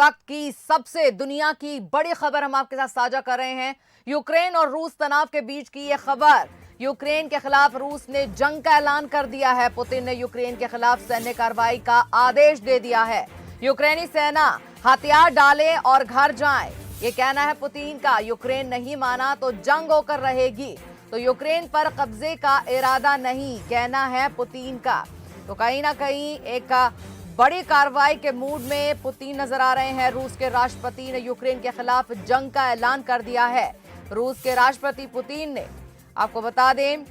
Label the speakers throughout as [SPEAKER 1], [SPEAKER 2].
[SPEAKER 1] वक्त की सबसे दुनिया की बड़ी खबर हम आपके साथ साझा कर रहे हैं। यूक्रेन और रूस तनाव के बीच की यह खबर। यूक्रेन के खिलाफ रूस ने जंग का ऐलान कर दिया है। पुतिन ने यूक्रेन के खिलाफ सैन्य कार्रवाई का आदेश दे दिया है। यूक्रेनी सेना हथियार डाले और घर जाए, ये कहना है पुतिन का। यूक्रेन नहीं माना तो जंग होकर रहेगी। तो यूक्रेन पर कब्जे का इरादा नहीं, कहना है पुतिन का। तो कहीं ना कहीं एक बड़ी कार्रवाई के मूड में पुतिन नजर आ रहे हैं। रूस के राष्ट्रपति ने यूक्रेन के खिलाफ जंग का ऐलान कर दिया है। रूस के राष्ट्रपति पुतिन ने, आपको बता दें,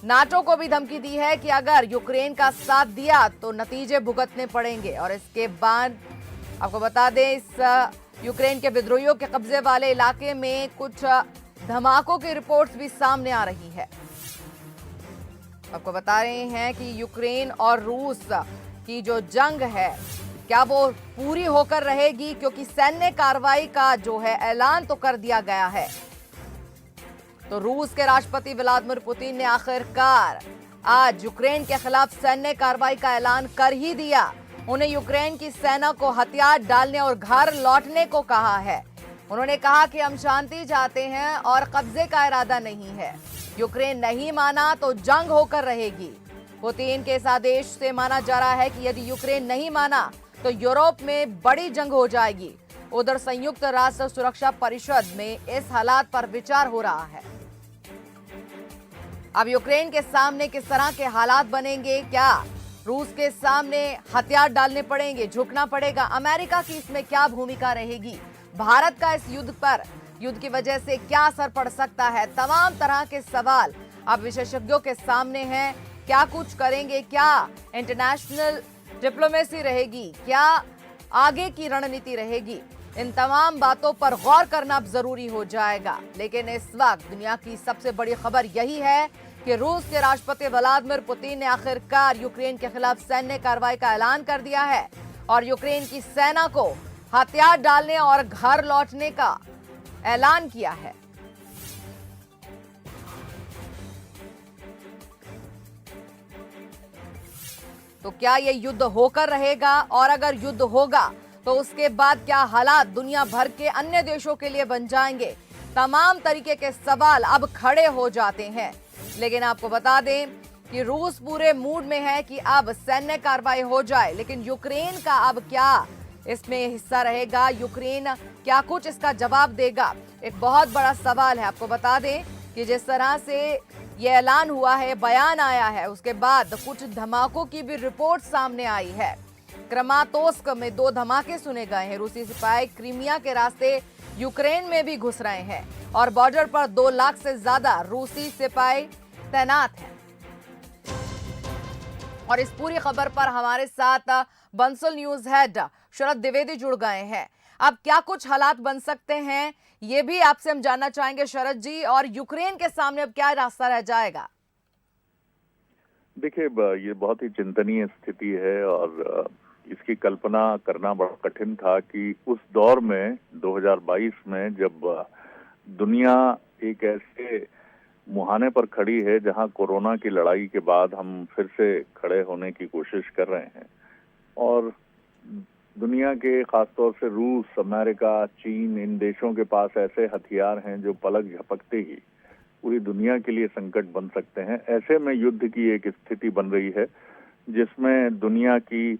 [SPEAKER 1] नाटो को भी धमकी दी है कि अगर यूक्रेन का साथ दिया तो नतीजे भुगतने पड़ेंगे। और इसके बाद आपको बता दें, इस यूक्रेन के विद्रोहियों के कब्जे वाले इलाके में कुछ धमाकों की रिपोर्ट्स भी सामने आ रही है। आपको बता रहे हैं कि यूक्रेन और रूस की जो जंग है, क्या वो पूरी होकर रहेगी, क्योंकि सैन्य कार्रवाई का जो है ऐलान तो कर दिया गया है। तो रूस के राष्ट्रपति व्लादिमीर पुतिन ने आखिरकार आज यूक्रेन के खिलाफ सैन्य कार्रवाई का ऐलान कर ही दिया। उन्हें यूक्रेन की सेना को हथियार डालने और घर लौटने को कहा है। उन्होंने कहा कि हम शांति चाहते हैं और कब्जे का इरादा नहीं है। यूक्रेन नहीं माना तो जंग होकर रहेगी। पुतिन के इस आदेश से माना जा रहा है कि यदि यूक्रेन नहीं माना तो यूरोप में बड़ी जंग हो जाएगी। उधर संयुक्त राष्ट्र सुरक्षा परिषद में इस हालात पर विचार हो रहा है। अब यूक्रेन के सामने किस तरह के हालात बनेंगे? क्या रूस के सामने हथियार डालने पड़ेंगे, झुकना पड़ेगा? अमेरिका की इसमें क्या भूमिका रहेगी? भारत का इस युद्ध की वजह से क्या असर पड़ सकता है? तमाम तरह के सवाल अब विशेषज्ञों के सामने हैं। क्या कुछ करेंगे? क्या इंटरनेशनल डिप्लोमेसी रहेगी? क्या आगे की रणनीति रहेगी? इन तमाम बातों पर गौर करना अब जरूरी हो जाएगा। लेकिन इस वक्त दुनिया की सबसे बड़ी खबर यही है कि रूस के राष्ट्रपति व्लादिमीर पुतिन ने आखिरकार यूक्रेन के खिलाफ सैन्य कार्रवाई का ऐलान कर दिया है और यूक्रेन की सेना को हथियार डालने और घर लौटने का ऐलान किया है। तो क्या यह युद्ध होकर रहेगा? और अगर युद्ध होगा तो उसके बाद क्या हालात दुनिया भर के अन्य देशों के लिए बन जाएंगे? तमाम तरीके के सवाल अब खड़े हो जाते हैं। लेकिन आपको बता दें कि रूस पूरे मूड में है कि अब सैन्य कार्रवाई हो जाए। लेकिन यूक्रेन का अब क्या इसमें हिस्सा रहेगा? यूक्रेन क्या कुछ इसका जवाब देगा? एक बहुत बड़ा सवाल है। आपको बता दें कि जिस तरह से ये ऐलान हुआ है, बयान आया है, उसके बाद कुछ धमाकों की भी रिपोर्ट सामने आई है। क्रमातोस्क में 2 धमाके सुने गए हैं। रूसी सिपाही क्रीमिया के रास्ते यूक्रेन में भी घुस रहे हैं और बॉर्डर पर 2 लाख से ज्यादा रूसी सिपाही तैनात हैं। और इस पूरी खबर पर हमारे साथ बंसल न्यूज हेड शरद द्विवेदी जुड़ गए हैं। अब क्या कुछ हालात बन सकते हैं, ये भी आपसे हम जानना चाहेंगे शरद जी। और यूक्रेन के सामने अब क्या रास्ता रह जाएगा?
[SPEAKER 2] देखिए, ये बहुत ही चिंतनीय स्थिति है और इसकी कल्पना करना बड़ा कठिन था कि उस दौर में 2022 में जब दुनिया एक ऐसे मुहाने पर खड़ी है जहां कोरोना की लड़ाई के बाद हम फिर से खड़े होने की कोशिश कर रहे हैं और दुनिया के खासतौर से रूस, अमेरिका, चीन, इन देशों के पास ऐसे हथियार हैं जो पलक झपकते ही पूरी दुनिया के लिए संकट बन सकते हैं। ऐसे में युद्ध की एक स्थिति बन रही है जिसमें दुनिया की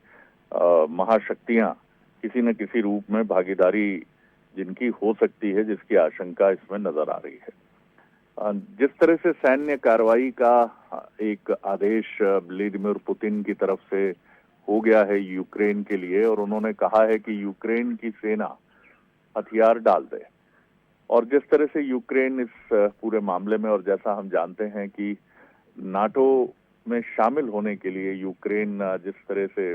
[SPEAKER 2] महाशक्तियां किसी न किसी रूप में भागीदारी जिनकी हो सकती है, जिसकी आशंका इसमें नजर आ रही है। जिस तरह से सैन्य कार्रवाई का एक आदेश व्लादिमीर पुतिन की तरफ से हो गया है यूक्रेन के लिए, और उन्होंने कहा है कि यूक्रेन की सेना हथियार डाल दे, और जिस तरह से यूक्रेन इस पूरे मामले में, और जैसा हम जानते हैं कि नाटो में शामिल होने के लिए यूक्रेन, जिस तरह से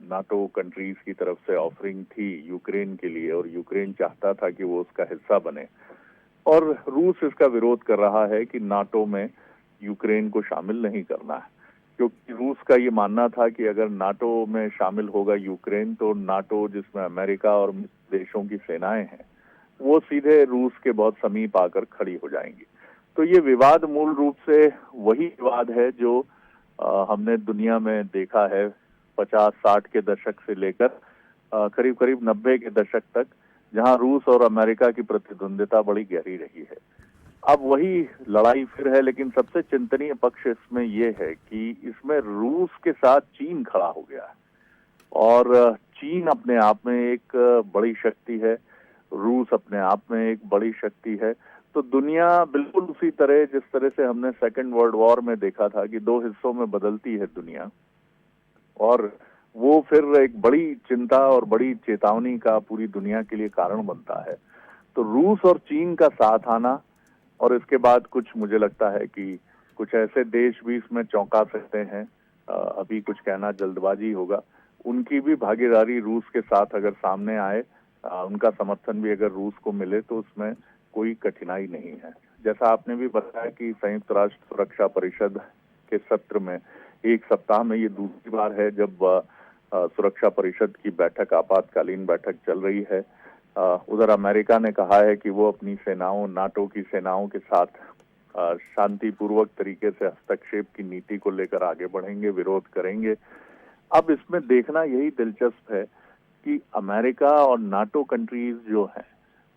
[SPEAKER 2] नाटो कंट्रीज की तरफ से ऑफरिंग थी यूक्रेन के लिए और यूक्रेन चाहता था कि वो उसका हिस्सा बने, और रूस इसका विरोध कर रहा है कि नाटो में यूक्रेन को शामिल नहीं करना है, क्योंकि रूस का ये मानना था कि अगर नाटो में शामिल होगा यूक्रेन तो नाटो, जिसमें अमेरिका और देशों की सेनाएं हैं, वो सीधे रूस के बहुत समीप आकर खड़ी हो जाएंगी। तो ये विवाद मूल रूप से वही विवाद है जो हमने दुनिया में देखा है 50-60 के दशक से लेकर करीब करीब 90 के दशक तक, जहां रूस और अमेरिका की प्रतिद्वंदिता बड़ी गहरी रही है। अब वही लड़ाई फिर है, लेकिन सबसे चिंतनीय पक्ष इसमें ये है कि इसमें रूस के साथ चीन खड़ा हो गया है। और चीन अपने आप में एक बड़ी शक्ति है, रूस अपने आप में एक बड़ी शक्ति है। तो दुनिया बिल्कुल उसी तरह जिस तरह से हमने सेकेंड वर्ल्ड वॉर में देखा था कि दो हिस्सों में बदलती है दुनिया, और वो फिर एक बड़ी चिंता और बड़ी चेतावनी का पूरी दुनिया के लिए कारण बनता है। तो रूस और चीन का साथ आना, और इसके बाद कुछ मुझे लगता है कि कुछ ऐसे देश भी इसमें चौंका सकते हैं, अभी कुछ कहना जल्दबाजी होगा, उनकी भी भागीदारी रूस के साथ अगर सामने आए, उनका समर्थन भी अगर रूस को मिले, तो उसमें कोई कठिनाई नहीं है। जैसा आपने भी बताया कि संयुक्त राष्ट्र सुरक्षा परिषद के सत्र में एक सप्ताह में ये दूसरी बार है जब सुरक्षा परिषद की बैठक, आपातकालीन बैठक चल रही है। उधर अमेरिका ने कहा है कि वो अपनी सेनाओं, नाटो की सेनाओं के साथ शांतिपूर्वक तरीके से हस्तक्षेप की नीति को लेकर आगे बढ़ेंगे, विरोध करेंगे। अब इसमें देखना यही दिलचस्प है कि अमेरिका और नाटो कंट्रीज जो हैं,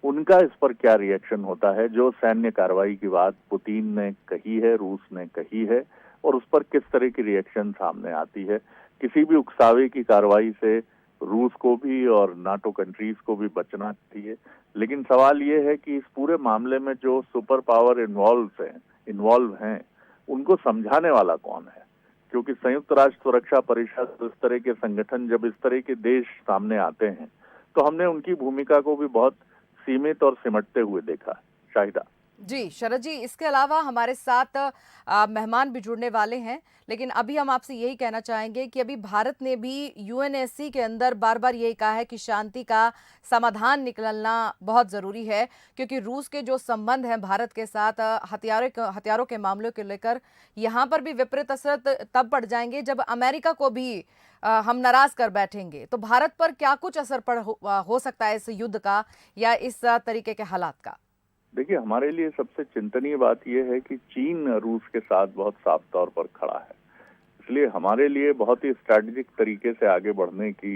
[SPEAKER 2] उनका इस पर क्या रिएक्शन होता है। जो सैन्य कार्रवाई की बात पुतिन ने कही है, रूस ने कही है, और उस पर किस तरह की रिएक्शन सामने आती है। किसी भी उकसावे की कार्रवाई से रूस को भी और नाटो कंट्रीज को भी बचना चाहिए। लेकिन सवाल ये है कि इस पूरे मामले में जो सुपर पावर इन्वॉल्व हैं, उनको समझाने वाला कौन है। क्योंकि संयुक्त राष्ट्र सुरक्षा परिषद, इस तरह के संगठन जब इस तरह के देश सामने आते हैं, तो हमने उनकी भूमिका को भी बहुत सीमित और सिमटते हुए देखा। शाहिदा
[SPEAKER 1] जी, शरद जी, इसके अलावा हमारे साथ मेहमान भी जुड़ने वाले हैं, लेकिन अभी हम आपसे यही कहना चाहेंगे कि अभी भारत ने भी यूएनएससी के अंदर बार-बार यही कहा है कि शांति का समाधान निकलना बहुत ज़रूरी है, क्योंकि रूस के जो संबंध हैं भारत के साथ हथियारों के मामलों को लेकर, यहाँ पर भी विपरीत असर तब पड़ जाएंगे जब अमेरिका को भी हम नाराज कर बैठेंगे। तो भारत पर क्या कुछ असर हो सकता है इस युद्ध का या इस तरीके के हालात का?
[SPEAKER 2] देखिए, हमारे लिए सबसे चिंतनीय बात यह है कि चीन रूस के साथ बहुत साफ तौर पर खड़ा है। इसलिए हमारे लिए बहुत ही स्ट्रैटेजिक तरीके से आगे बढ़ने की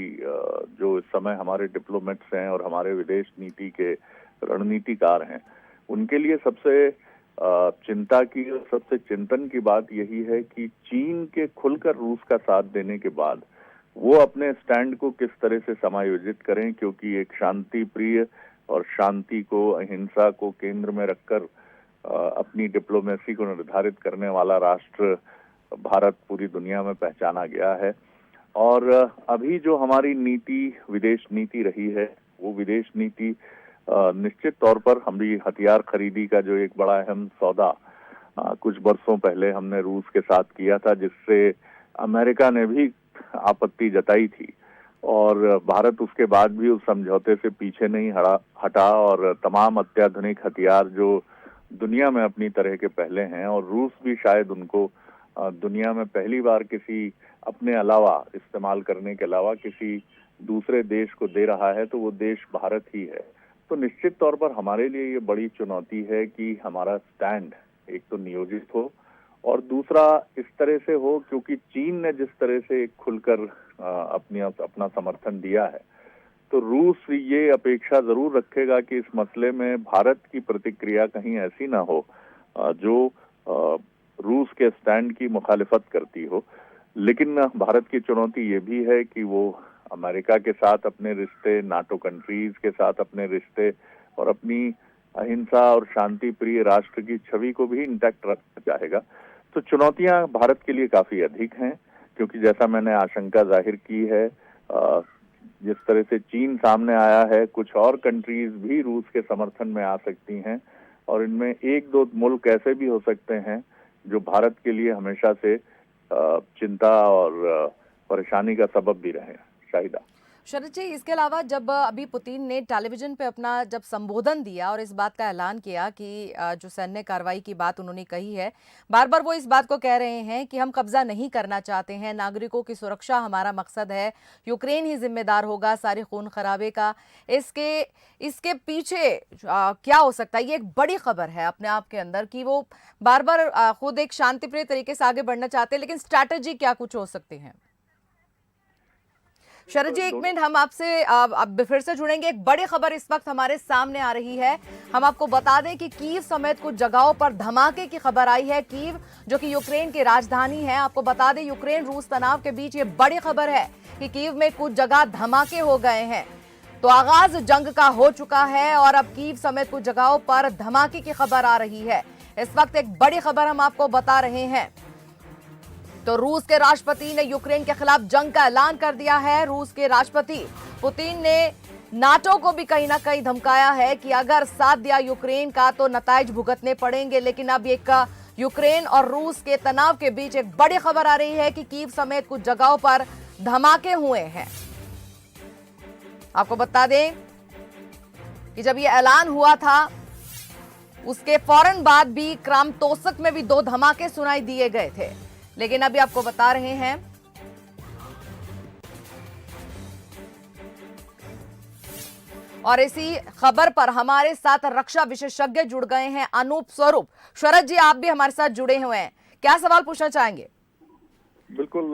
[SPEAKER 2] जो इस समय हमारे डिप्लोमेट्स हैं और हमारे विदेश नीति के रणनीतिकार हैं, उनके लिए सबसे चिंता की और सबसे चिंतन की बात यही है कि चीन के खुलकर रूस का साथ देने के बाद वो अपने स्टैंड को किस तरह से समायोजित करें। क्योंकि एक शांति प्रिय और शांति को, अहिंसा को केंद्र में रखकर अपनी डिप्लोमेसी को निर्धारित करने वाला राष्ट्र भारत पूरी दुनिया में पहचाना गया है। और अभी जो हमारी नीति, विदेश नीति रही है, वो विदेश नीति निश्चित तौर पर हमारी हथियार खरीदी का जो एक बड़ा अहम सौदा कुछ बरसों पहले हमने रूस के साथ किया था, जिससे अमेरिका ने भी आपत्ति जताई थी, और भारत उसके बाद भी उस समझौते से पीछे नहीं हटा और तमाम अत्याधुनिक हथियार जो दुनिया में अपनी तरह के पहले हैं, और रूस भी शायद उनको दुनिया में पहली बार किसी अपने अलावा इस्तेमाल करने के अलावा किसी दूसरे देश को दे रहा है, तो वो देश भारत ही है। तो निश्चित तौर पर हमारे लिए ये बड़ी चुनौती है कि हमारा स्टैंड एक तो नियोजित हो, और दूसरा इस तरह से हो, क्योंकि चीन ने जिस तरह से खुलकर अपना समर्थन दिया है, तो रूस ये अपेक्षा जरूर रखेगा कि इस मसले में भारत की प्रतिक्रिया कहीं ऐसी ना हो जो रूस के स्टैंड की मुखालिफत करती हो। लेकिन भारत की चुनौती ये भी है कि वो अमेरिका के साथ अपने रिश्ते, नाटो कंट्रीज के साथ अपने रिश्ते और अपनी अहिंसा और शांति प्रिय राष्ट्र की छवि को भी इंटैक्ट रखना चाहेगा। तो चुनौतियां भारत के लिए काफी अधिक हैं, क्योंकि जैसा मैंने आशंका जाहिर की है, जिस तरह से चीन सामने आया है, कुछ और कंट्रीज भी रूस के समर्थन में आ सकती हैं, और इनमें एक दो मुल्क ऐसे भी हो सकते हैं जो भारत के लिए हमेशा से चिंता और परेशानी का सबब भी रहे। शाहिदा
[SPEAKER 1] शरद जी, इसके अलावा जब अभी पुतिन ने टेलीविजन पे अपना जब संबोधन दिया और इस बात का ऐलान किया कि जो सैन्य कार्रवाई की बात उन्होंने कही है, बार बार वो इस बात को कह रहे हैं कि हम कब्जा नहीं करना चाहते हैं, नागरिकों की सुरक्षा हमारा मकसद है, यूक्रेन ही जिम्मेदार होगा सारे खून खराबे का। इसके पीछे क्या हो सकता है? ये एक बड़ी खबर है अपने आप के अंदर कि वो बार बार खुद एक शांतिप्रिय तरीके से आगे बढ़ना चाहते हैं, लेकिन स्ट्रैटेजी क्या कुछ हो सकती है? शरद जी, एक मिनट, हम आपसे अब फिर से जुड़ेंगे। एक बड़ी खबर इस वक्त हमारे सामने आ रही है। हम आपको बता दें कि कीव समेत कुछ जगहों पर धमाके की खबर आई है। कीव जो कि यूक्रेन की राजधानी है, आपको बता दें यूक्रेन रूस तनाव के बीच ये बड़ी खबर है कि कीव में कुछ जगह धमाके हो गए हैं। तो आगाज जंग का हो चुका है और अब कीव समेत कुछ जगहों पर धमाके की खबर आ रही है। इस वक्त एक बड़ी खबर हम आपको बता रहे हैं। तो रूस के राष्ट्रपति ने यूक्रेन के खिलाफ जंग का ऐलान कर दिया है। रूस के राष्ट्रपति पुतिन ने नाटो को भी कहीं ना कहीं धमकाया है कि अगर साथ दिया यूक्रेन का तो नताइज भुगतने पड़ेंगे। लेकिन अब एक यूक्रेन और रूस के तनाव के बीच एक बड़ी खबर आ रही है कि कीव समेत कुछ जगहों पर धमाके हुए हैं। आपको बता दें कि जब यह ऐलान हुआ था उसके फौरन बाद भी क्रामातोर्स्क में भी 2 धमाके सुनाई दिए गए थे। लेकिन अभी आपको बता रहे हैं और इसी खबर पर हमारे साथ रक्षा विशेषज्ञ जुड़ गए हैं, अनूप स्वरूप। शरद जी, आप भी हमारे साथ जुड़े हुए हैं, क्या सवाल पूछना चाहेंगे?
[SPEAKER 2] बिल्कुल,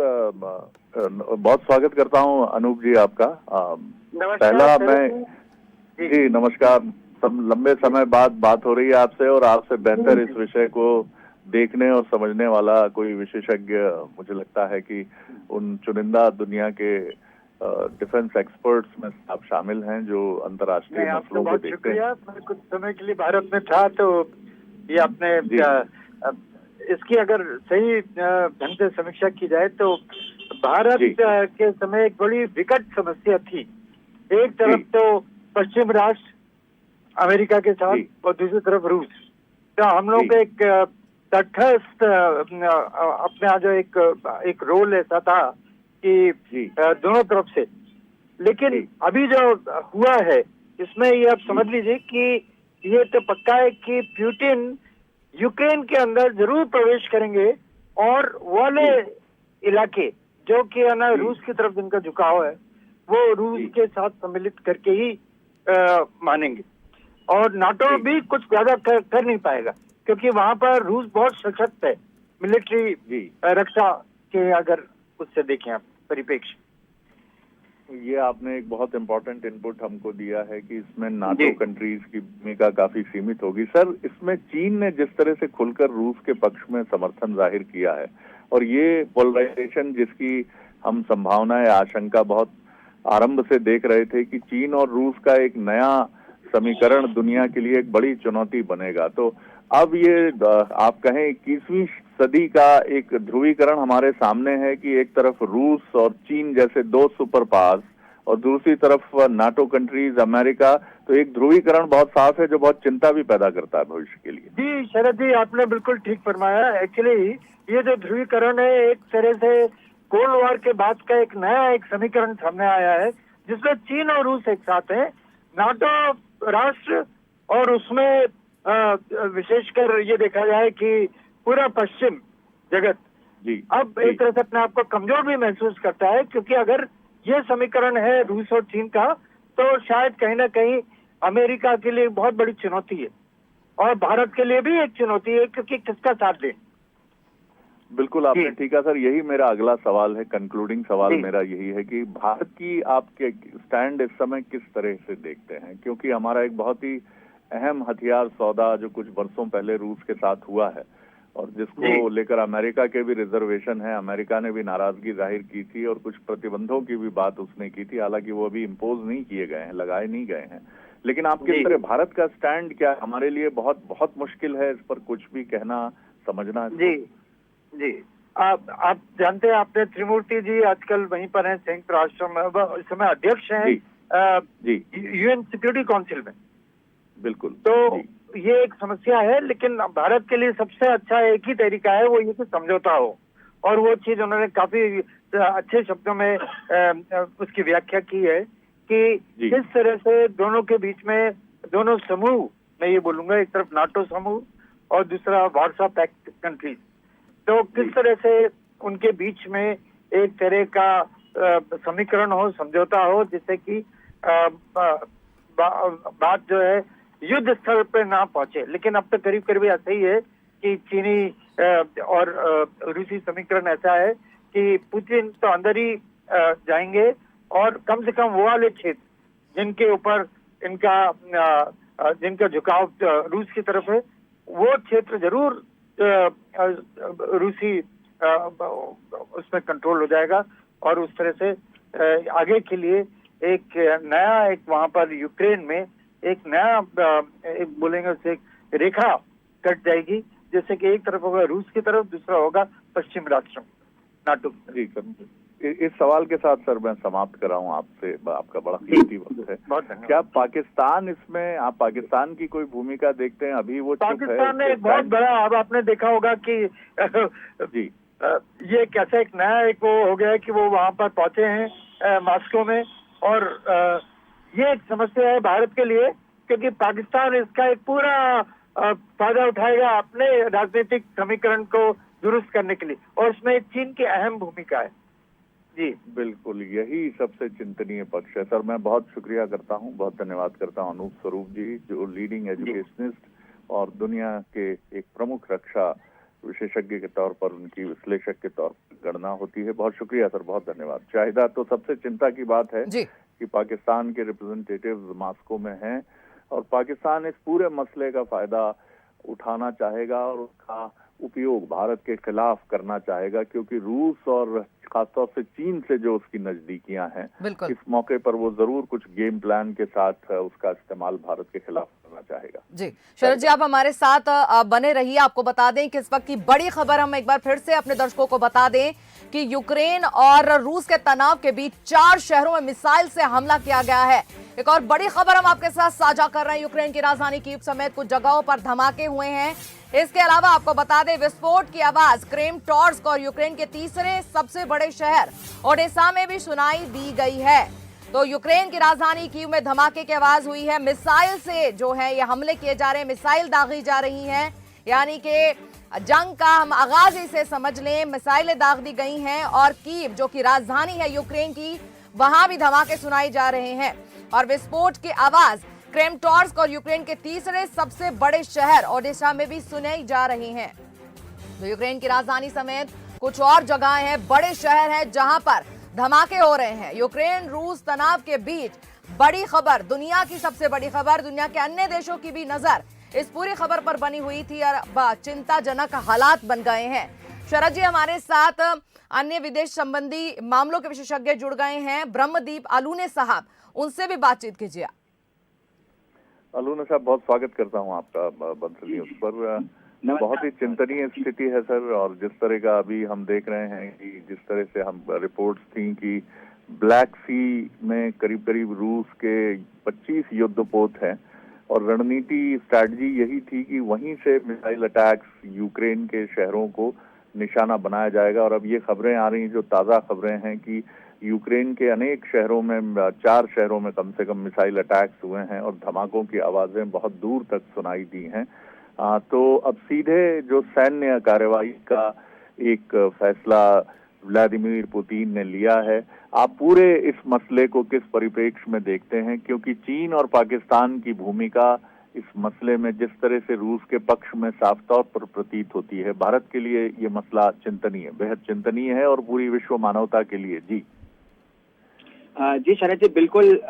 [SPEAKER 2] बहुत स्वागत करता हूं अनूप जी आपका। पहला मैं जी नमस्कार। सब लंबे समय बाद बात हो रही है आपसे और आपसे बेहतर इस विषय को देखने और समझने वाला कोई विशेषज्ञ मुझे लगता है कि उन चुनिंदा दुनिया के डिफेंस एक्सपर्ट्स में आप शामिल हैं जो अंतर्राष्ट्रीय मसलों को देखते हैं।
[SPEAKER 3] मैं कुछ समय के लिए भारत में था तो ये आपने इसकी अगर सही ढंग से समीक्षा की जाए तो भारत के समय एक बड़ी विकट समस्या थी। एक तरफ तो पश्चिम राष्ट्र अमेरिका के साथ और दूसरी तरफ रूस। तो हम लोग का एक तटस्थ अपने यहाँ जो एक रोल ऐसा था कि दोनों तरफ से। लेकिन अभी जो हुआ है इसमें ये आप समझ लीजिए कि ये तो पक्का है कि पुतिन यूक्रेन के अंदर जरूर प्रवेश करेंगे और वाले इलाके जो कि है ना रूस की तरफ जिनका झुकाव है वो रूस के साथ सम्मिलित करके ही मानेंगे। और नाटो भी कुछ ज्यादा कर नहीं पाएगा क्योंकि वहां पर रूस बहुत सशक्त है मिलिट्री रक्षा के, अगर उससे देखें आप परिप्रेक्ष्य।
[SPEAKER 2] ये आपने एक बहुत इम्पोर्टेंट इनपुट हमको दिया है कि इसमें नाटो कंट्रीज की भूमिका काफी सीमित होगी। सर, इसमें चीन ने जिस तरह से खुलकर रूस के पक्ष में समर्थन जाहिर किया है और ये पोलराइजेशन जिसकी हम संभावना या आशंका बहुत आरंभ से देख रहे थे कि चीन और रूस का एक नया समीकरण दुनिया के लिए एक बड़ी चुनौती बनेगा। तो अब ये आप कहें 21वीं सदी का एक ध्रुवीकरण हमारे सामने है कि एक तरफ रूस और चीन जैसे 2 सुपर पावर्स और दूसरी तरफ नाटो कंट्रीज अमेरिका। तो एक ध्रुवीकरण बहुत साफ है जो बहुत चिंता भी पैदा करता है भविष्य के लिए।
[SPEAKER 3] जी शरद जी, आपने बिल्कुल ठीक फरमाया। एक्चुअली ये जो ध्रुवीकरण है एक तरह से कोल्ड वॉर के बाद का एक नया एक समीकरण सामने आया है जिसमें चीन और रूस एक साथ है, नाटो राष्ट्र और उसमें विशेषकर ये देखा जाए कि पूरा पश्चिम जगत अब एक तरह से अपने आप को कमजोर भी महसूस करता है क्योंकि अगर ये समीकरण है रूस और चीन का तो शायद कहीं ना कहीं अमेरिका के लिए बहुत बड़ी चुनौती है और भारत के लिए भी एक चुनौती है क्योंकि किसका साथ दें।
[SPEAKER 2] बिल्कुल, आपने ठीक है सर। यही मेरा अगला सवाल है, कंक्लूडिंग सवाल मेरा यही है कि भारत की आपके स्टैंड इस समय किस तरह से देखते हैं, क्योंकि हमारा एक बहुत ही अहम हथियार सौदा जो कुछ वर्षों पहले रूस के साथ हुआ है और जिसको लेकर अमेरिका के भी रिजर्वेशन है, अमेरिका ने भी नाराजगी जाहिर की थी और कुछ प्रतिबंधों की भी बात उसने की थी, हालांकि वो अभी इम्पोज नहीं किए गए हैं, लगाए नहीं गए हैं। लेकिन आप किस तरह भारत का स्टैंड क्या हमारे लिए बहुत बहुत मुश्किल है इस पर कुछ भी कहना समझना?
[SPEAKER 3] जी आप जानते हैं, आपने त्रिमूर्ति जी आजकल वहीं पर हैं संयुक्त राष्ट्र में, इस समय अध्यक्ष हैं यूएन सिक्योरिटी काउंसिल में।
[SPEAKER 2] बिल्कुल।
[SPEAKER 3] तो ये एक समस्या है, लेकिन भारत के लिए सबसे अच्छा एक ही तरीका है, वो ये कि समझौता हो। और वो चीज उन्होंने काफी अच्छे शब्दों में उसकी व्याख्या की है कि किस तरह से दोनों के बीच में दोनों समूह, मैं ये बोलूंगा, एक तरफ नाटो समूह और दूसरा वार्सा पैक्ट कंट्रीज, तो किस तरह से उनके बीच में एक तरह का समीकरण हो, समझौता हो, जिससे कि बात जो है युद्ध स्तर पे ना पहुंचे। लेकिन अब तक करीब करीब ऐसा ही है कि चीनी और रूसी समीकरण ऐसा है कि पुतिन तो अंदर ही जाएंगे और कम से कम वो वाले क्षेत्र जिनके ऊपर जिनका झुकाव रूस की तरफ है, वो क्षेत्र जरूर रूसी उसमें कंट्रोल हो जाएगा और उस तरह से आगे के लिए एक वहां पर यूक्रेन में एक नया एक बोलेंगे उसे एक रेखा कट जाएगी, जैसे कि एक तरफ होगा रूस की तरफ, दूसरा होगा पश्चिम राष्ट्रों नाटो।
[SPEAKER 2] जी इस सवाल के साथ सर मैं समाप्त कर रहा हूँ आपसे, आपका बड़ा कीमती वक्त है। क्या पाकिस्तान इसमें, आप पाकिस्तान की कोई भूमिका देखते हैं? अभी वो
[SPEAKER 3] पाकिस्तान ने एक बहुत बड़ा, अब आपने देखा होगा कि
[SPEAKER 2] जी
[SPEAKER 3] ये कैसा एक नया एक वो हो गया है कि वो वहां पर पहुंचे हैं मॉस्को में, और ये एक समस्या है भारत के लिए, क्योंकि पाकिस्तान इसका एक पूरा फायदा उठाएगा अपने राजनीतिक समीकरण को दुरुस्त करने के लिए, और उसमें चीन की अहम भूमिका है। जी
[SPEAKER 2] बिल्कुल, यही सबसे चिंतनीय पक्ष है। सर मैं बहुत शुक्रिया करता हूँ, बहुत धन्यवाद करता हूँ अनूप स्वरूप जी, जो लीडिंग एजुकेशनिस्ट और दुनिया के एक प्रमुख रक्षा विशेषज्ञ के तौर पर उनकी विश्लेषक के तौर पर गणना होती है। बहुत शुक्रिया सर, बहुत धन्यवाद। शाहिदा, तो सबसे चिंता की बात है कि पाकिस्तान के रिप्रेजेंटेटिव्स मॉस्को में हैं और पाकिस्तान इस पूरे मसले का फायदा उठाना चाहेगा और उसका उपयोग भारत के खिलाफ करना चाहेगा, क्योंकि रूस और खासतौर से चीन से जो उसकी नजदीकियां हैं, इस मौके पर वो जरूर कुछ गेम प्लान के साथ उसका इस्तेमाल भारत के खिलाफ करना चाहेगा।
[SPEAKER 1] जी शरद जी, आप हमारे साथ बने रहिए। आपको बता दें कि इस वक्त की बड़ी खबर हम एक बार फिर से अपने दर्शकों को बता दें कि यूक्रेन और रूस के तनाव के बीच 4 शहरों में मिसाइल से हमला किया गया है। एक और बड़ी खबर हम आपके साथ साझा कर रहे हैं, यूक्रेन की राजधानी कीव समेत कुछ जगहों पर धमाके हुए हैं। इसके अलावा आपको बता दें, विस्फोट की आवाज क्रेमटोर्स्क और यूक्रेन के तीसरे सबसे बड़े शहर ओडेसा में भी सुनाई दी गई है। तो यूक्रेन की राजधानी कीव में धमाके की आवाज हुई है। मिसाइल से जो है ये हमले किए जा रहे हैं, मिसाइल दागी जा रही हैं, यानी कि जंग का हम आगाज इसे समझ लें। मिसाइलें दाग दी गई हैं और कीव जो कि राजधानी है यूक्रेन की, वहां भी धमाके सुनाई जा रहे हैं और विस्फोट की आवाज क्रेमटोर्स्क और यूक्रेन के तीसरे सबसे बड़े शहर ओडेसा में भी सुनाई जा रही हैं। तो यूक्रेन की राजधानी समेत कुछ और जगहें हैं, बड़े शहर हैं जहां पर धमाके हो रहे हैं। यूक्रेन रूस तनाव के बीच बड़ी खबर, दुनिया की सबसे बड़ी खबर, दुनिया के अन्य देशों की भी नजर इस पूरी खबर पर बनी हुई थी और चिंताजनक हालात बन गए हैं। शरद जी, हमारे साथ अन्य विदेश संबंधी मामलों के विशेषज्ञ जुड़ गए हैं, ब्रह्मदीप आलूने साहब, उनसे भी बातचीत कीजिए।
[SPEAKER 2] आलूने साहब, बहुत स्वागत करता हूं आपका बंसल न्यूज पर। बहुत ही चिंतनीय स्थिति है सर, और जिस तरह का अभी हम देख रहे हैं कि जिस तरह से हम रिपोर्ट्स थी कि ब्लैक सी में करीब करीब रूस के 25 युद्धपोत हैं और रणनीति स्ट्रैटेजी यही थी कि वहीं से मिसाइल अटैक्स यूक्रेन के शहरों को निशाना बनाया जाएगा। और अब ये खबरें आ रही, जो ताज़ा खबरें हैं कि यूक्रेन के अनेक शहरों में, 4 शहरों में कम से कम मिसाइल अटैक्स हुए हैं और धमाकों की आवाजें बहुत दूर तक सुनाई दी हैं। तो अब सीधे जो सैन्य कार्रवाई का एक फैसला व्लादिमीर पुतिन ने लिया है, आप पूरे इस मसले को किस परिप्रेक्ष्य में देखते हैं? क्योंकि चीन और पाकिस्तान की भूमिका इस मसले में जिस तरह से रूस के पक्ष में साफ तौर पर प्रतीत होती है, भारत के लिए ये मसला चिंतनीय, बेहद चिंतनीय है और पूरी विश्व मानवता के लिए।
[SPEAKER 4] जी शरद जी, बिल्कुल।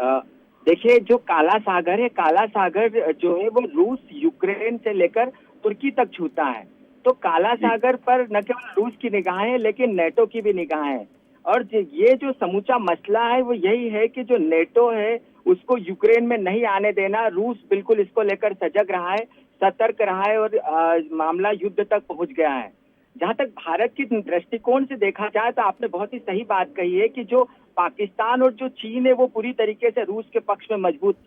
[SPEAKER 4] देखिए, जो काला सागर है, काला सागर जो है वो रूस, यूक्रेन से लेकर तुर्की तक छूता है। तो काला सागर पर न केवल रूस की निगाहें लेकिन नेटो की भी निगाहें, और ये जो समूचा मसला है वो यही है कि जो नेटो है उसको यूक्रेन में नहीं आने देना। रूस बिल्कुल इसको लेकर सजग रहा है, सतर्क रहा है और मामला युद्ध तक पहुंच गया है। जहां तक भारत की दृष्टिकोण से देखा जाए तो आपने बहुत ही सही बात कही है कि जो पाकिस्तान और जो चीन है वो पूरी तरीके से रूस के पक्ष में मजबूत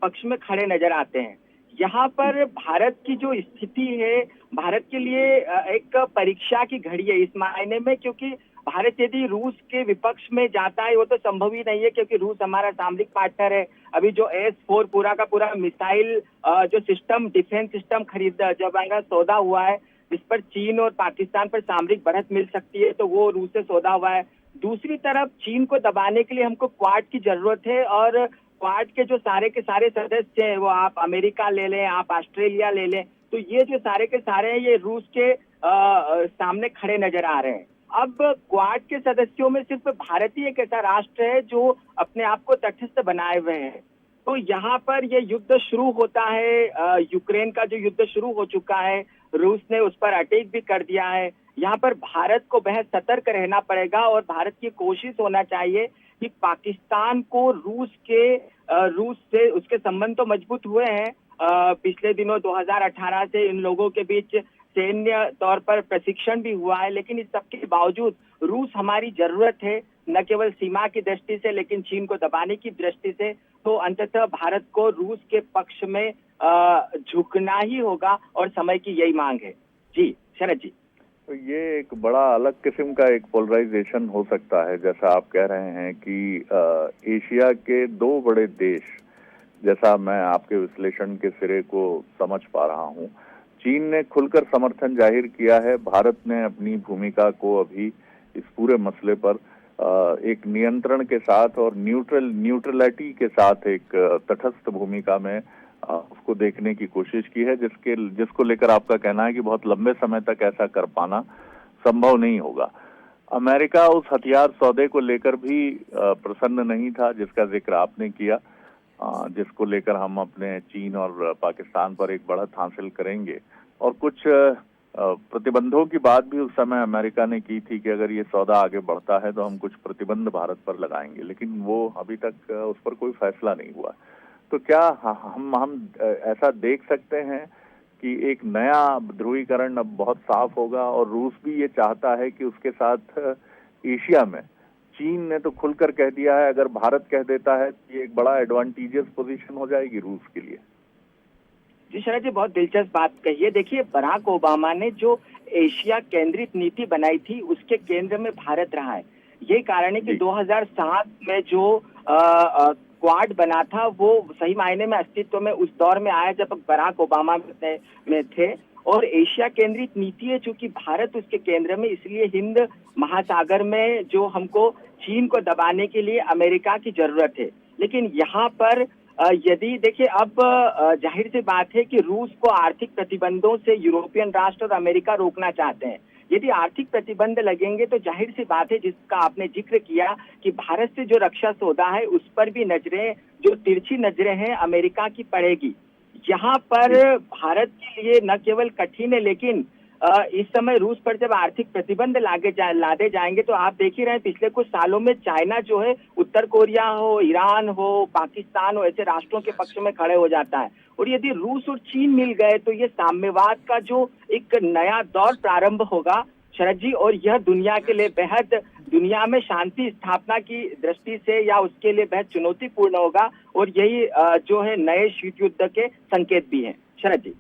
[SPEAKER 4] पक्ष में खड़े नजर आते हैं। यहाँ पर भारत की जो स्थिति है, भारत के लिए एक परीक्षा की घड़ी है इस मायने में, क्योंकि भारत यदि रूस के विपक्ष में जाता है वो तो संभव ही नहीं है, क्योंकि रूस हमारा सामरिक पार्टनर है। अभी जो S-4 पूरा का पूरा मिसाइल जो सिस्टम, डिफेंस सिस्टम खरीद जब सौदा हुआ है, जिस पर चीन और पाकिस्तान पर सामरिक बढ़त मिल सकती है, तो वो रूस से सौदा हुआ है। दूसरी तरफ चीन को दबाने के लिए हमको क्वाड की जरूरत है, और क्वाड के जो सारे के सारे सदस्य हैं, वो आप अमेरिका ले लें, आप ऑस्ट्रेलिया ले लें, तो ये जो सारे के सारे हैं ये रूस के सामने खड़े नजर आ रहे हैं। अब क्वाड के सदस्यों में सिर्फ भारत ही एक ऐसा राष्ट्र है जो अपने आप को तटस्थ बनाए हुए है। तो यहाँ पर ये युद्ध शुरू होता है, यूक्रेन का जो युद्ध शुरू हो चुका है, रूस ने उस पर अटैक भी कर दिया है। यहाँ पर भारत को बेहद सतर्क रहना पड़ेगा और भारत की कोशिश होना चाहिए कि पाकिस्तान को रूस से उसके संबंध तो मजबूत हुए हैं। पिछले दिनों 2018 से इन लोगों के बीच सैन्य तौर पर प्रशिक्षण भी हुआ है, लेकिन इस सबके बावजूद रूस हमारी जरूरत है, न केवल सीमा की दृष्टि से लेकिन चीन को दबाने की दृष्टि से। तो अंततः भारत को रूस के पक्ष में झुकना ही होगा और समय की यही मांग है। जी शरद जी।
[SPEAKER 2] तो ये एक बड़ा अलग किस्म का एक पोलराइजेशन हो सकता है, जैसा आप कह रहे हैं कि एशिया के दो बड़े देश, जैसा मैं आपके विश्लेषण के सिरे को समझ पा रहा हूँ, चीन ने खुलकर समर्थन जाहिर किया है। भारत ने अपनी भूमिका को अभी इस पूरे मसले पर एक नियंत्रण के साथ और न्यूट्रलिटी के साथ एक तटस्थ भूमिका में उसको देखने की कोशिश की है, जिसको लेकर आपका कहना है कि बहुत लंबे समय तक ऐसा कर पाना संभव नहीं होगा। अमेरिका उस हथियार सौदे को लेकर भी प्रसन्न नहीं था, जिसका जिक्र आपने किया, जिसको लेकर हम अपने चीन और पाकिस्तान पर एक बढ़त हासिल करेंगे। और कुछ प्रतिबंधों की बात भी उस समय अमेरिका ने की थी कि अगर ये सौदा आगे बढ़ता है तो हम कुछ प्रतिबंध भारत पर लगाएंगे, लेकिन वो अभी तक उस पर कोई फैसला नहीं हुआ। तो क्या हम ऐसा देख सकते हैं कि एक नया ध्रुवीकरण अब बहुत साफ होगा और रूस भी ये चाहता है कि उसके साथ एशिया में, चीन ने तो खुलकर कह दिया है, अगर भारत कह देता है तो ये एक बड़ा एडवांटेजियस पोजीशन हो जाएगी रूस के लिए।
[SPEAKER 4] जी शरद जी, बहुत दिलचस्प बात कही है। देखिए, बराक ओबामा ने जो एशिया केंद्रित नीति बनाई थी उसके केंद्र में भारत रहा है। यही कारण है कि 2007 में जो क्वाड बना था वो सही मायने में अस्तित्व में उस दौर में आया जब बराक ओबामा में थे। और एशिया केंद्रित नीति है, चूंकि भारत उसके केंद्र में, इसलिए हिंद महासागर में जो हमको चीन को दबाने के लिए अमेरिका की जरूरत है। लेकिन यहाँ पर यदि देखिए, अब जाहिर सी बात है कि रूस को आर्थिक प्रतिबंधों से यूरोपियन राष्ट्र और अमेरिका रोकना चाहते हैं। यदि आर्थिक प्रतिबंध लगेंगे तो जाहिर सी बात है, जिसका आपने जिक्र किया कि भारत से जो रक्षा सौदा है उस पर भी नजरें, जो तिरछी नजरें हैं, अमेरिका की पड़ेगी। यहाँ पर भारत के लिए न केवल कठिन है, लेकिन इस समय रूस पर जब आर्थिक प्रतिबंध लादे जाएंगे तो आप देख ही रहे हैं पिछले कुछ सालों में चाइना जो है, उत्तर कोरिया हो, ईरान हो, पाकिस्तान हो, ऐसे राष्ट्रों के पक्ष में खड़े हो जाता है। और यदि रूस और चीन मिल गए तो ये साम्यवाद का जो एक नया दौर प्रारंभ होगा शरद जी, और यह दुनिया के लिए बेहद, दुनिया में शांति स्थापना की दृष्टि से या उसके लिए बेहद चुनौतीपूर्ण होगा। और यही जो है नए शीत युद्ध के संकेत भी हैं। शरद जी।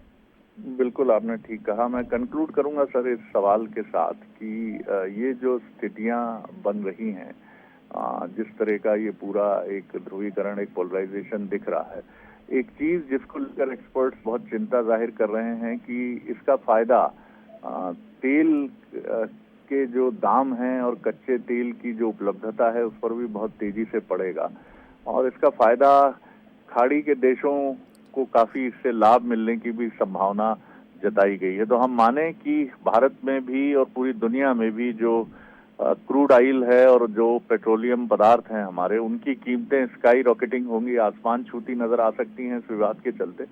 [SPEAKER 2] बिल्कुल, आपने ठीक कहा। मैं कंक्लूड करूंगा सर इस सवाल के साथ कि ये जो स्थितियां बन रही हैं, जिस तरह का ये पूरा एक ध्रुवीकरण, एक पोलराइजेशन दिख रहा है, एक चीज जिसको लेकर एक्सपर्ट्स बहुत चिंता जाहिर कर रहे हैं कि इसका फायदा तेल के जो दाम हैं और कच्चे तेल की जो उपलब्धता है उस पर भी बहुत तेजी से पड़ेगा, और इसका फायदा खाड़ी के देशों को काफी इससे लाभ मिलने की भी संभावना जताई गई है। तो हम माने कि भारत में भी और पूरी दुनिया में भी जो क्रूड ऑयल है और जो पेट्रोलियम पदार्थ हैं हमारे, उनकी कीमतें स्काई रॉकेटिंग होंगी, आसमान छूती नजर आ सकती हैं इस विवाद के चलते।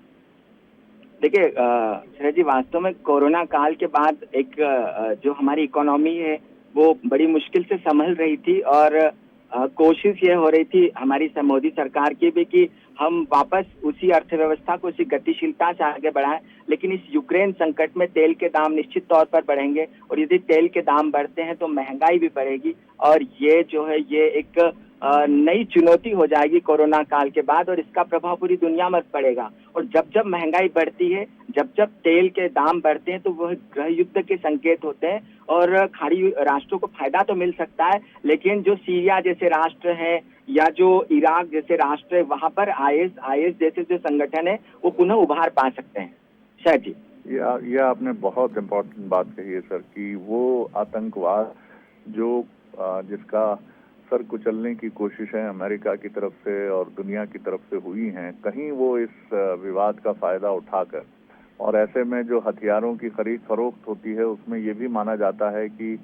[SPEAKER 4] देखिए शरद जी, वास्तव में कोरोना काल के बाद एक जो हमारी इकोनॉमी है वो बड़ी मुश्किल से संभल रही थी, और कोशिश ये हो रही थी हमारी मोदी सरकार की भी कि हम वापस उसी अर्थव्यवस्था को, उसी गतिशीलता से आगे बढ़ाएं। लेकिन इस यूक्रेन संकट में तेल के दाम निश्चित तौर पर बढ़ेंगे, और यदि तेल के दाम बढ़ते हैं तो महंगाई भी बढ़ेगी, और ये जो है ये एक नई चुनौती हो जाएगी कोरोना काल के बाद, और इसका प्रभाव पूरी दुनिया में पड़ेगा। और जब जब महंगाई बढ़ती है, जब जब तेल के दाम बढ़ते हैं, तो वह गृह युद्ध के संकेत होते हैं, और खाड़ी राष्ट्रों को फायदा तो मिल सकता है, लेकिन जो सीरिया जैसे राष्ट्र है या जो इराक जैसे राष्ट्र है, वहां पर आईएस जैसे जो संगठन है वो पुनः उभार पा सकते हैं। शायद जी,
[SPEAKER 2] यह आपने बहुत इम्पोर्टेंट बात कही है सर, कि वो आतंकवाद जो जिसका सर कुचलने की कोशिशें अमेरिका की तरफ से और दुनिया की तरफ से हुई हैं, कहीं वो इस विवाद का फायदा उठाकर, और ऐसे में जो हथियारों की खरीद फरोख्त होती है उसमें ये भी माना जाता है कि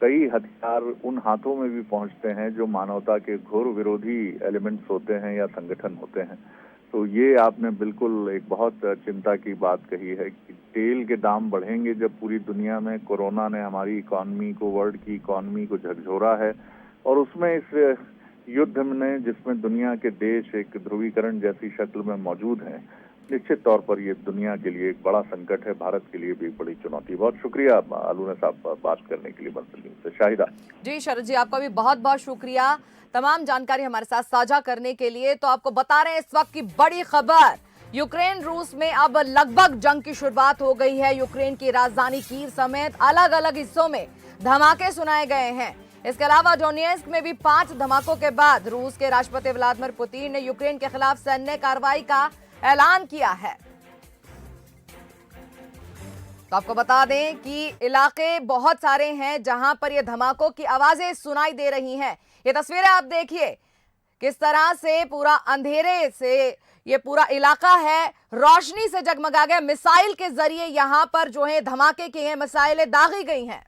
[SPEAKER 2] कई हथियार उन हाथों में भी पहुंचते हैं जो मानवता के घोर विरोधी एलिमेंट्स होते हैं या संगठन होते हैं। तो ये आपने बिल्कुल एक बहुत चिंता की बात कही है कि तेल के दाम बढ़ेंगे जब पूरी दुनिया में कोरोना ने हमारी इकॉनमी को, वर्ल्ड की इकॉनमी को झकझोरा है, और उसमें इस युद्ध में जिसमें दुनिया के देश एक ध्रुवीकरण जैसी शक्ल में मौजूद हैं, निश्चित तौर पर ये दुनिया के लिए एक बड़ा संकट है, भारत के लिए भी एक बड़ी चुनौती। बहुत शुक्रिया आलूना साहब बात करने के लिए बंसल न्यूज़ से। शाहिदा
[SPEAKER 1] जी शरद जी, आपका भी बहुत बहुत शुक्रिया तमाम जानकारी हमारे साथ साझा करने के लिए। तो आपको बता रहे हैं इस वक्त की बड़ी खबर, यूक्रेन रूस में अब लगभग जंग की शुरुआत हो गई है। यूक्रेन की राजधानी कीव समेत अलग अलग हिस्सों में धमाके सुनाए गए हैं। इसके अलावा डोनेट्स्क में भी 5 धमाकों के बाद रूस के राष्ट्रपति व्लादिमीर पुतिन ने यूक्रेन के खिलाफ सैन्य कार्रवाई का ऐलान किया है। तो आपको बता दें कि इलाके बहुत सारे हैं जहां पर ये धमाकों की आवाजें सुनाई दे रही हैं। ये तस्वीरें आप देखिए किस तरह से पूरा अंधेरे से ये पूरा इलाका है रोशनी से जगमगा गया। मिसाइल के जरिए यहां पर जो है धमाके किए हैं, मिसाइलें दागी गई हैं।